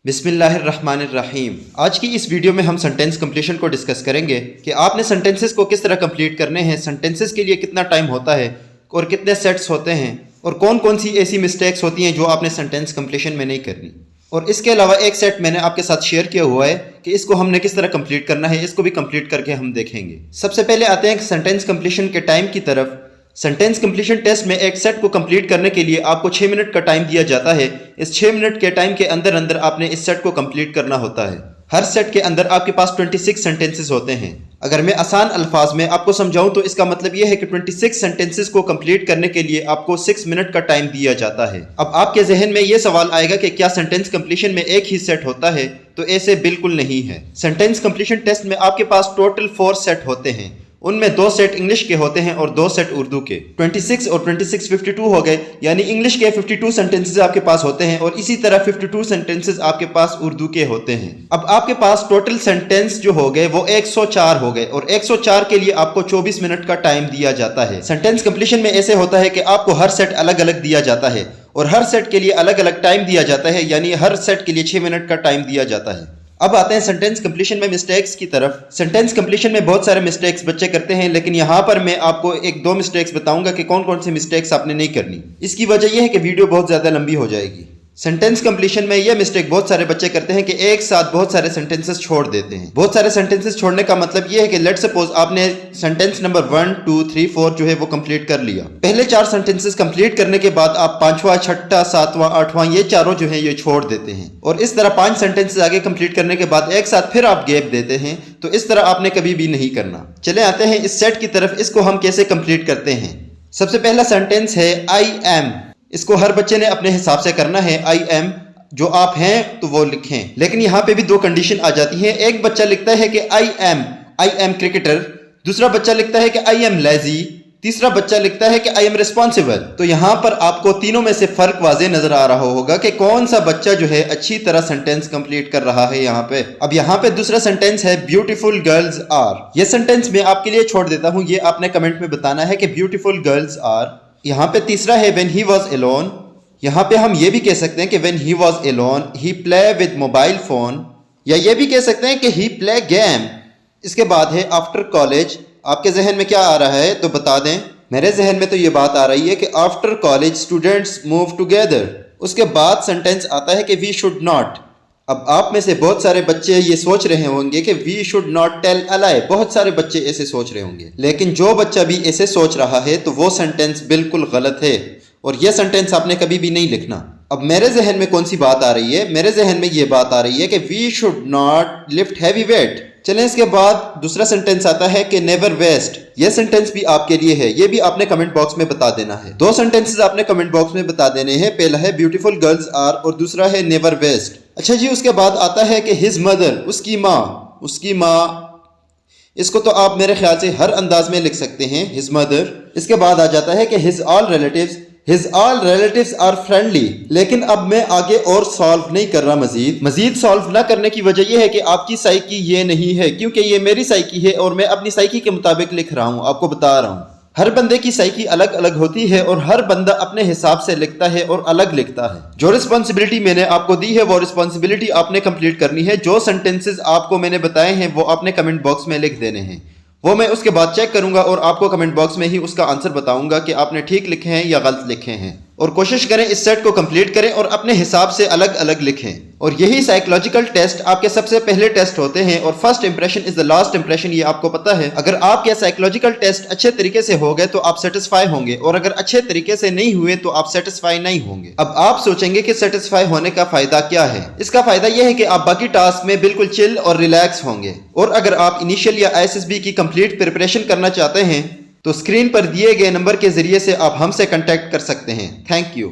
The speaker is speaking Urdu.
بسم اللہ الرحمن الرحیم۔ آج کی اس ویڈیو میں ہم سنٹینس کمپلیشن کو ڈسکس کریں گے کہ آپ نے سنٹینسز کو کس طرح کمپلیٹ کرنے ہیں، سنٹینسز کے لیے کتنا ٹائم ہوتا ہے اور کتنے سیٹس ہوتے ہیں، اور کون کون سی ایسی مسٹیکس ہوتی ہیں جو آپ نے سنٹینس کمپلیشن میں نہیں کرنی۔ اور اس کے علاوہ ایک سیٹ میں نے آپ کے ساتھ شیئر کیا ہوا ہے کہ اس کو ہم نے کس طرح کمپلیٹ کرنا ہے، اس کو بھی کمپلیٹ کر کے ہم دیکھیں گے۔ سب سے پہلے آتے ہیں سنٹینس کمپلیشن کے ٹائم کی طرف۔ سنٹینس کمپلیشن ٹیسٹ میں ایک سیٹ کو کمپلیٹ کرنے کے لیے آپ کو 6 منٹ کا ٹائم دیا جاتا ہے۔ اس 6 منٹ کے ٹائم کے اندر آپ نے اس سیٹ کو کمپلیٹ کرنا ہوتا ہے۔ ہر سیٹ کے اندر آپ کے پاس 26 سنٹینسز ہوتے ہیں۔ اگر میں آسان الفاظ میں آپ کو سمجھاؤں تو اس کا مطلب یہ ہے کہ 26 سنٹینسز کو کمپلیٹ کرنے کے لیے آپ کو 6 منٹ کا ٹائم دیا جاتا ہے۔ اب آپ کے ذہن میں یہ سوال آئے گا کہ کیا سنٹینس کمپلیشن میں ایک ہی سیٹ ہوتا ہے؟ تو ایسے بالکل نہیں ہے۔ سنٹینس کمپلیشن ٹیسٹ میں آپ کے پاس ٹوٹل 4 سیٹ ہوتے ہیں۔ ان میں 2 سیٹ انگلش کے ہوتے ہیں اور 2 سیٹ اردو کے۔ 26 اور 26 52 ہو گئے، یعنی انگلش کے 52 سنٹینسز آپ کے پاس ہوتے ہیں اور اسی طرح 52 سنٹینسز آپ کے پاس اردو کے ہوتے ہیں۔ اب آپ کے پاس ٹوٹل سنٹینس جو ہو گئے وہ 104 ہو گئے، اور 104 کے لیے آپ کو 24 منٹ کا ٹائم دیا جاتا ہے۔ سنٹینس کمپلیشن میں ایسے ہوتا ہے کہ آپ کو ہر سیٹ الگ الگ دیا جاتا ہے اور ہر سیٹ کے لیے الگ الگ ٹائم دیا جاتا ہے، یعنی ہر سیٹ کے لیے 6 منٹ کا ٹائم دیا جاتا ہے۔ اب آتے ہیں سنٹینس کمپلیشن میں مسٹیکس کی طرف۔ سنٹینس کمپلیشن میں بہت سارے مسٹیکس بچے کرتے ہیں، لیکن یہاں پر میں آپ کو 1-2 مسٹیکس بتاؤں گا کہ کون کون سے مسٹیکس آپ نے نہیں کرنی۔ اس کی وجہ یہ ہے کہ ویڈیو بہت زیادہ لمبی ہو جائے گی۔ سنٹینس کمپلیشن میں یہ مسٹیک بہت سارے بچے کرتے ہیں کہ ایک ساتھ بہت سارے سنٹینسز چھوڑ دیتے ہیں۔ بہت سارے سنٹینسز چھوڑنے کا مطلب یہ ہے کہ لیٹ سپوز آپ نے سنٹینس نمبر 1 2 3 4 جو ہے وہ کمپلیٹ کر لیا۔ پہلے 4 سنٹینسز کمپلیٹ کرنے کے بعد آپ 5واں 6واں 7واں 8واں یہ چاروں جو ہیں یہ چھوڑ دیتے ہیں، اور اس طرح 5 سنٹینسز آگے کمپلیٹ کرنے کے بعد ایک ساتھ پھر آپ گیپ دیتے ہیں۔ تو اس طرح آپ نے کبھی بھی نہیں کرنا۔ چلے آتے ہیں اس سیٹ کی طرف، اس کو ہم کیسے کمپلیٹ کرتے ہیں۔ سب سے پہلا سنٹینس ہے I am۔ اس کو ہر بچے نے اپنے حساب سے کرنا ہے۔ I am جو آپ ہیں تو وہ لکھیں، لیکن یہاں پہ بھی 2 کنڈیشن آ جاتی ہیں۔ ایک بچہ لکھتا ہے کہ I am کرکٹر، دوسرا بچہ لکھتا ہے کہ I am lazy، تیسرا بچہ لکھتا ہے کہ I am responsible۔ تو یہاں پر آپ کو تینوں میں سے فرق واضح نظر آ رہا ہوگا کہ کون سا بچہ جو ہے اچھی طرح سنٹینس کمپلیٹ کر رہا ہے یہاں پہ۔ اب یہاں پہ دوسرا سنٹینس ہے بیوٹیفل گرلز آر۔ یہ سنٹینس میں آپ کے لیے چھوڑ دیتا ہوں، یہ آپ نے کمنٹ میں بتانا ہے کہ بیوٹیفل گرلز آر۔ یہاں پہ تیسرا ہے when he was alone۔ یہاں پہ ہم یہ بھی کہہ سکتے ہیں کہ when he was alone he play with mobile phone، یا یہ بھی کہہ سکتے ہیں کہ he play game۔ اس کے بعد ہے after college۔ آپ کے ذہن میں کیا آ رہا ہے تو بتا دیں۔ میرے ذہن میں تو یہ بات آ رہی ہے کہ after college students move together۔ اس کے بعد سنٹینس آتا ہے کہ we should not۔ اب آپ میں سے بہت سارے بچے یہ سوچ رہے ہوں گے کہ we should not tell a lie۔ بہت سارے بچے ایسے سوچ رہے ہوں گے، لیکن جو بچہ بھی ایسے سوچ رہا ہے تو وہ سنٹینس بالکل غلط ہے، اور یہ سنٹینس آپ نے کبھی بھی نہیں لکھنا۔ اب میرے ذہن میں کون سی بات آ رہی ہے؟ میرے ذہن میں یہ بات آ رہی ہے کہ we should not lift heavy weight۔ چلیں اس کے بعد دوسرا سنٹینس آتا ہے کہ never waste۔ یہ سنٹینس بھی آپ کے لیے ہے، یہ بھی آپ نے کمنٹ باکس میں بتا دینا ہے۔ 2 سنٹینسز آپ نے کمنٹ باکس میں بتا دینے ہیں، پہلا ہے beautiful girls are اور دوسرا ہے never waste۔ اچھا جی، اس کے بعد آتا ہے کہ his mother، اس کی ماں۔ اس کو تو آپ میرے خیال سے ہر انداز میں لکھ سکتے ہیں، his mother۔ اس کے بعد آ جاتا ہے کہ his all relatives۔ His all relatives are friendly۔ لیکن اب میں آگے اور سالو نہیں کر رہا، مزید سالو نہ کرنے کی وجہ یہ ہے کہ آپ کی سائیکی یہ نہیں ہے، کیونکہ یہ میری سائیکی ہے اور میں اپنی سائیکی کے مطابق لکھ رہا ہوں، آپ کو بتا رہا ہوں۔ ہر بندے کی سائیکی الگ الگ ہوتی ہے اور ہر بندہ اپنے حساب سے لکھتا ہے اور الگ لکھتا ہے۔ جو رسپانسبلٹی میں نے آپ کو دی ہے وہ رسپانسبلٹی آپ نے کمپلیٹ کرنی ہے۔ جو سنٹینسز آپ کو میں نے بتائے ہیں وہ آپ نے کمنٹ باکس میں لکھ دینے ہیں، وہ میں اس کے بعد چیک کروں گا اور آپ کو کمنٹ باکس میں ہی اس کا آنسر بتاؤں گا کہ آپ نے ٹھیک لکھے ہیں یا غلط لکھے ہیں۔ اور کوشش کریں اس سیٹ کو کمپلیٹ کریں اور اپنے حساب سے الگ الگ لکھیں۔ اور یہی سائیکولوجیکل ٹیسٹ آپ کے سب سے پہلے ٹیسٹ ہوتے ہیں، اور first impression is the last impression, یہ آپ کو پتا ہے۔ اگر آپ کے سائیکولوجیکل ٹیسٹ اچھے طریقے سے ہو گئے تو آپ سیٹسفائی ہوں گے، اور اگر اچھے طریقے سے نہیں ہوئے تو آپ سیٹسفائی نہیں ہوں گے۔ اب آپ سوچیں گے کہ سیٹسفائی ہونے کا فائدہ کیا ہے؟ اس کا فائدہ یہ ہے کہ آپ باقی ٹاسک میں بالکل چل اور ریلیکس ہوں گے۔ اور اگر آپ انیشیل یا ISSB کی کمپلیٹ پریپریشن کرنا چاہتے ہیں تو اسکرین پر دیے گئے نمبر کے ذریعے سے آپ ہم سے کنٹیکٹ کر سکتے ہیں۔ Thank you.